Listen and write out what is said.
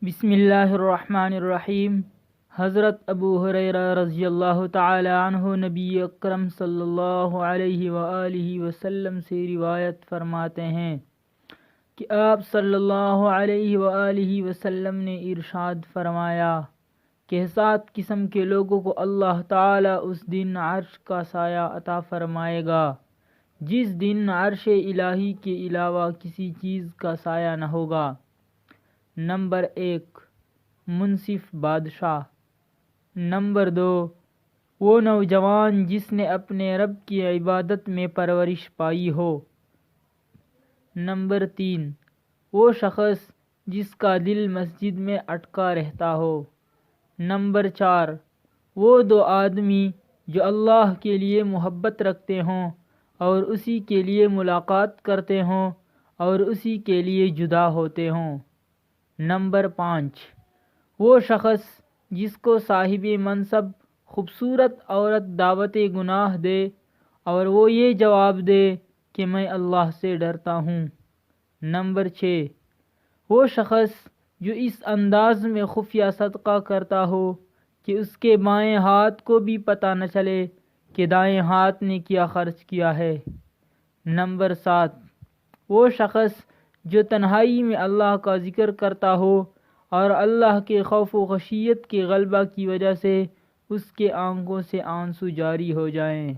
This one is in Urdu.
بسم اللہ الرحمن الرحیم۔ حضرت ابو ہریرہ رضی اللہ تعالی عنہ نبی اکرم صلی اللہ علیہ وآلہ وسلم سے روایت فرماتے ہیں کہ آپ صلی اللہ علیہ وآلہ وسلم نے ارشاد فرمایا کہ 7 قسم کے لوگوں کو اللہ تعالی اس دن عرش کا سایہ عطا فرمائے گا جس دن عرش الہی کے علاوہ کسی چیز کا سایہ نہ ہوگا۔ نمبر 1، منصف بادشاہ۔ نمبر 2، وہ نوجوان جس نے اپنے رب کی عبادت میں پرورش پائی ہو۔ نمبر 3، وہ شخص جس کا دل مسجد میں اٹکا رہتا ہو۔ نمبر 4، وہ 2 آدمی جو اللہ کے لیے محبت رکھتے ہوں اور اسی کے لیے ملاقات کرتے ہوں اور اسی کے لیے جدا ہوتے ہوں۔ نمبر 5، وہ شخص جس کو صاحب منصب خوبصورت عورت دعوت گناہ دے اور وہ یہ جواب دے کہ میں اللہ سے ڈرتا ہوں۔ نمبر 6، وہ شخص جو اس انداز میں خفیہ صدقہ کرتا ہو کہ اس کے بائیں ہاتھ کو بھی پتہ نہ چلے کہ دائیں ہاتھ نے کیا خرچ کیا ہے۔ نمبر 7، وہ شخص جو تنہائی میں اللہ کا ذکر کرتا ہو اور اللہ کے خوف و خشیت کے غلبہ کی وجہ سے اس کے آنکھوں سے آنسو جاری ہو جائیں۔